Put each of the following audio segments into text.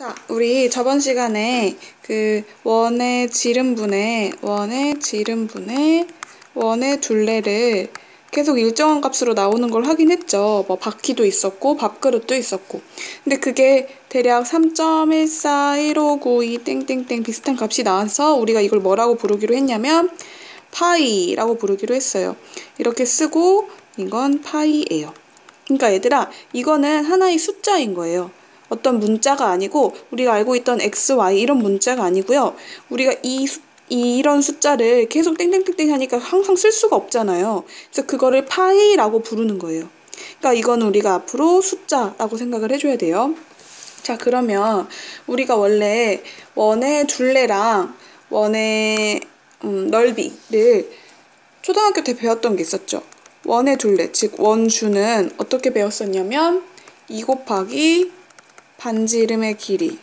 자, 우리 저번 시간에 그 원의 지름분의 원의 둘레를 계속 일정한 값으로 나오는 걸 확인했죠. 뭐 바퀴도 있었고 밥그릇도 있었고. 근데 그게 대략 3.141592 땡땡땡 비슷한 값이 나와서 우리가 이걸 뭐라고 부르기로 했냐면 파이라고 부르기로 했어요. 이렇게 쓰고 이건 파이예요. 그러니까 얘들아, 이거는 하나의 숫자인 거예요. 어떤 문자가 아니고 우리가 알고 있던 x, y 이런 문자가 아니고요. 우리가 이런 숫자를 계속 땡땡땡땡 하니까 항상 쓸 수가 없잖아요. 그래서 그거를 파이라고 부르는 거예요. 그러니까 이거는 우리가 앞으로 숫자라고 생각을 해줘야 돼요. 자, 그러면 우리가 원래 원의 둘레랑 원의 넓이를 초등학교 때 배웠던 게 있었죠. 원의 둘레, 즉 원주는 어떻게 배웠었냐면 2 곱하기 반지름의 길이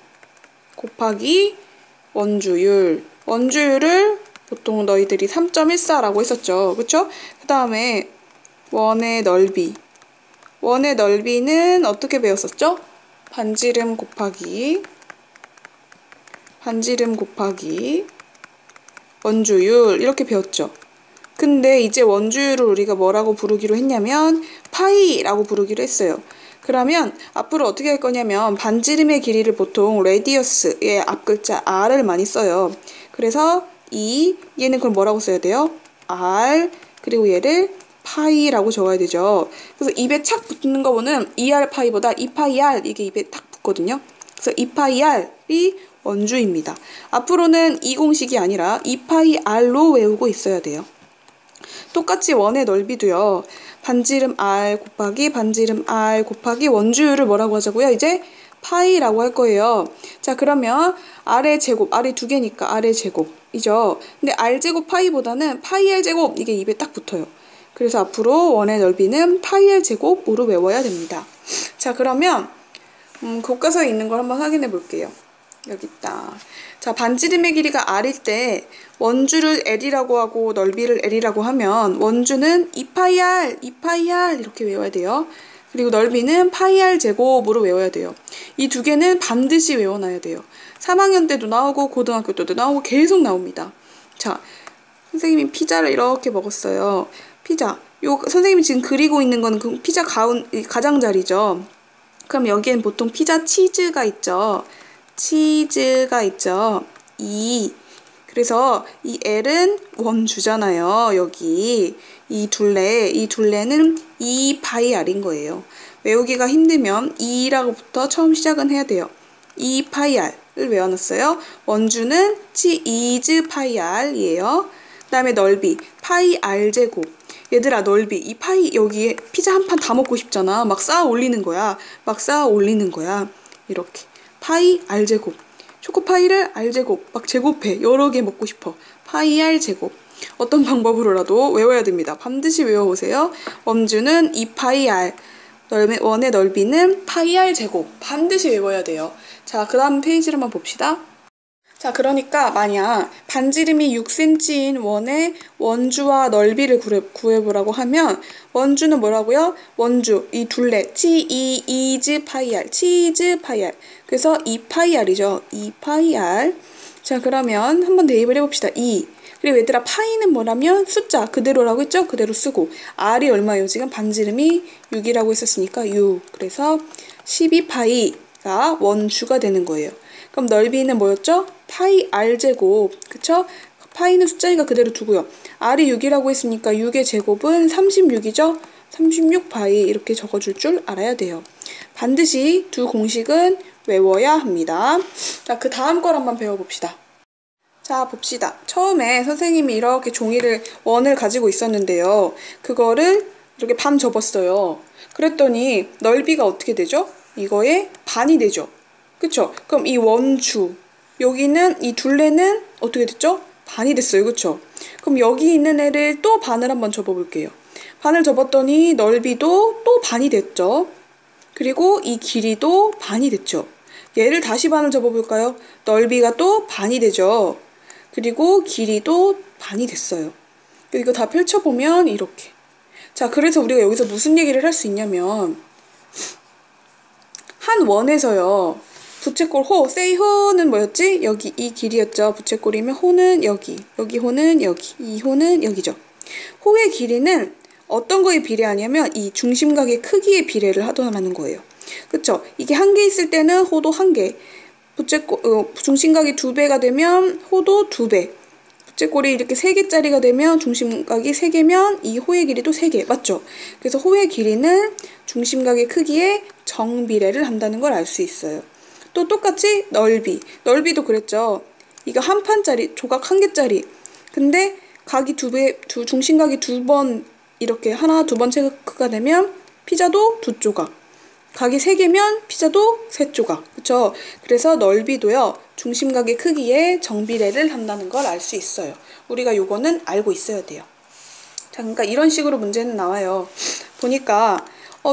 곱하기 원주율을 보통 너희들이 3.14라고 했었죠. 그쵸? 그 다음에 원의 넓이는 어떻게 배웠었죠? 반지름 곱하기 원주율 이렇게 배웠죠. 근데 이제 원주율을 우리가 뭐라고 부르기로 했냐면 파이라고 부르기로 했어요. 그러면 앞으로 어떻게 할 거냐면 반지름의 길이를 보통 레디어스의 앞글자 r을 많이 써요. 그래서 얘는 그럼 뭐라고 써야 돼요? r 그리고 얘를 파이라고 적어야 되죠. 그래서 입에 착 붙는 거 보면 2r 파이보다 2파이 r 이게 입에 딱 붙거든요. 그래서 2파이 r이 원주입니다. 앞으로는 이 공식이 아니라 2파이 r로 외우고 있어야 돼요. 똑같이 원의 넓이도요. 반지름 r 곱하기 원주율을 뭐라고 하자고요? 이제 파이라고 할 거예요. 자, 그러면 r의 제곱, r이 두 개니까 r의 제곱이죠. 근데 r제곱 파이보다는 파이 r제곱 이게 입에 딱 붙어요. 그래서 앞으로 원의 넓이는 파이 r제곱으로 외워야 됩니다. 자, 그러면 교과서에 있는 걸 한번 확인해 볼게요. 여기 있다. 자, 반지름의 길이가 r일 때 원주를 l이라고 하고 넓이를 l이라고 하면 원주는 2파이 r 이렇게 외워야 돼요. 그리고 넓이는 파이 r 제곱으로 외워야 돼요. 이 두 개는 반드시 외워놔야 돼요. 3학년 때도 나오고 고등학교 때도 나오고 계속 나옵니다. 자, 선생님이 피자를 이렇게 먹었어요. 피자. 선생님이 지금 그리고 있는 건 그 피자 가장자리죠. 그럼 여기엔 보통 피자 치즈가 있죠. 그래서 이 L은 원주잖아요. 여기 이 둘레는 2파이 R인 거예요. 외우기가 힘들면 2라고부터 처음 시작은 해야 돼요. 2파이 R을 외워놨어요. 원주는 is 파이 R이에요. 그 다음에 넓이 파이 R 제곱. 얘들아, 넓이 이 파이 여기에 피자 한 판 다 먹고 싶잖아. 막 쌓아 올리는 거야. 이렇게 파이 r제곱. 초코파이를 r제곱 막 제곱해. 여러 개 먹고 싶어. 파이 r제곱. 어떤 방법으로라도 외워야 됩니다. 반드시 외워보세요. 원주는 2파이 r. 원의 넓이는 파이 r제곱. 반드시 외워야 돼요. 자, 그 다음 페이지를 한번 봅시다. 자, 그러니까 만약 반지름이 6cm인 원의 원주와 넓이를 구해보라고 하면 원주는 뭐라고요? 원주, 이 둘레, is 파이 r, 그래서 2파이 r이죠. 2파이 r. 자, 그러면 한번 대입을 해봅시다. 2. 그리고 얘들아, 파이는 뭐라면 숫자 그대로라고 했죠? 그대로 쓰고 r이 얼마예요? 지금 반지름이 6이라고 했었으니까 6. 그래서 12파이가 원주가 되는 거예요. 그럼 넓이는 뭐였죠? 파이 r제곱. 그쵸? 파이는 숫자니까 그대로 두고요. r이 6이라고 했으니까 6의 제곱은 36이죠? 36파이 이렇게 적어줄 줄 알아야 돼요. 반드시 두 공식은 외워야 합니다. 자, 그 다음 걸 한번 배워봅시다. 자, 봅시다. 처음에 선생님이 이렇게 원을 가지고 있었는데요. 그거를 이렇게 반 접었어요. 그랬더니 넓이가 어떻게 되죠? 이거의 반이 되죠. 그쵸? 그럼 이 원주, 여기는 이 둘레는 어떻게 됐죠? 반이 됐어요. 그쵸? 그럼 여기 있는 애를 또 반을 한번 접어볼게요. 반을 접었더니 넓이도 또 반이 됐죠? 그리고 이 길이도 반이 됐죠? 얘를 다시 반을 접어볼까요? 넓이가 또 반이 되죠? 그리고 길이도 반이 됐어요. 이거 다 펼쳐보면 이렇게. 자, 그래서 우리가 여기서 무슨 얘기를 할 수 있냐면 한 원에서요. 부채꼴 호, say 호는 뭐였지? 여기 이 길이였죠. 부채꼴이면 호는 여기, 여기 호는 여기, 이 호는 여기죠. 호의 길이는 어떤 거에 비례하냐면 이 중심각의 크기에 비례를 하더라는 거예요. 그쵸? 이게 한 개 있을 때는 호도 한 개, 중심각이 2배가 되면 호도 2배, 부채꼴이 이렇게 3개짜리가 되면 중심각이 3개면 이 호의 길이도 3개, 맞죠? 그래서 호의 길이는 중심각의 크기에 정비례를 한다는 걸 알 수 있어요. 또 똑같이 넓이도 그랬죠. 이거 한 판짜리, 조각 한 개짜리. 근데 각이 중심각이 2번 이렇게 하나, 2번 체크가 되면 피자도 2조각. 각이 3개면 피자도 3조각. 그쵸? 그래서 넓이도요, 중심각의 크기에 정비례를 한다는 걸 알 수 있어요. 우리가 요거는 알고 있어야 돼요. 자, 그러니까 이런 식으로 문제는 나와요. 보니까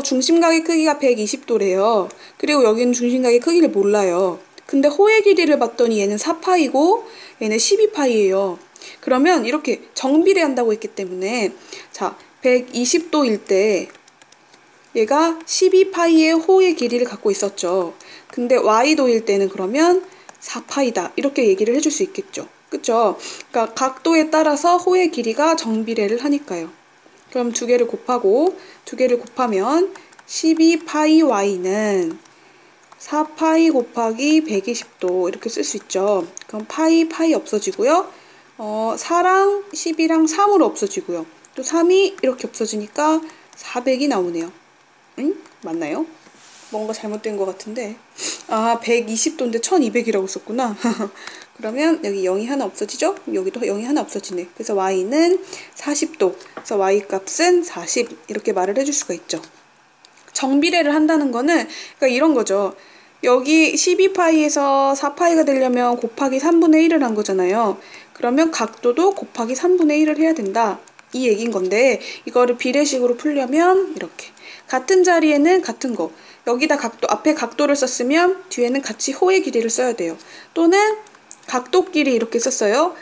중심각의 크기가 120도래요. 그리고 여기는 중심각의 크기를 몰라요. 근데 호의 길이를 봤더니 얘는 4파이고 얘는 12파이예요. 그러면 이렇게 정비례한다고 했기 때문에 자, 120도일 때 얘가 12파이의 호의 길이를 갖고 있었죠. 근데 y도일 때는 그러면 4파이다. 이렇게 얘기를 해줄 수 있겠죠. 그쵸? 그러니까 각도에 따라서 호의 길이가 정비례를 하니까요. 그럼 2개를 곱하고 2개를 곱하면 12파이 y는 4파이 곱하기 120도 이렇게 쓸 수 있죠. 그럼 파이 없어지고요. 4랑 10이랑 3으로 없어지고요. 또 3이 이렇게 없어지니까 400이 나오네요. 응? 맞나요? 뭔가 잘못된 것 같은데. 아, 120도인데 1200이라고 썼구나. 그러면 여기 0이 하나 없어지죠? 여기도 0이 하나 없어지네. 그래서 y는 40도. 그래서 y 값은 40 이렇게 말을 해줄 수가 있죠. 정비례를 한다는 거는 그러니까 이런 거죠. 여기 12파이에서 4파이가 되려면 곱하기 3분의 1을 한 거잖아요. 그러면 각도도 곱하기 3분의 1을 해야 된다. 이 얘기인 건데 이거를 비례식으로 풀려면 이렇게 같은 자리에는 같은 거, 여기다 각도, 앞에 각도를 썼으면 뒤에는 같이 호의 길이를 써야 돼요. 또는 각도끼리 이렇게 썼어요.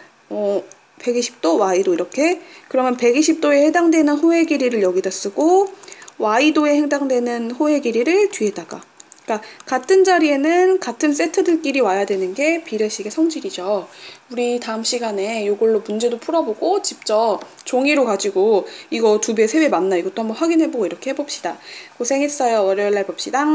120도 y도 이렇게. 그러면 120도에 해당되는 호의 길이를 여기다 쓰고 y도에 해당되는 호의 길이를 뒤에다가. 그러니까 같은 자리에는 같은 세트들끼리 와야 되는 게 비례식의 성질이죠. 우리 다음 시간에 이걸로 문제도 풀어보고 직접 종이로 가지고 이거 2배, 3배 맞나 이것도 한번 확인해보고 이렇게 해봅시다. 고생했어요. 월요일날 봅시다.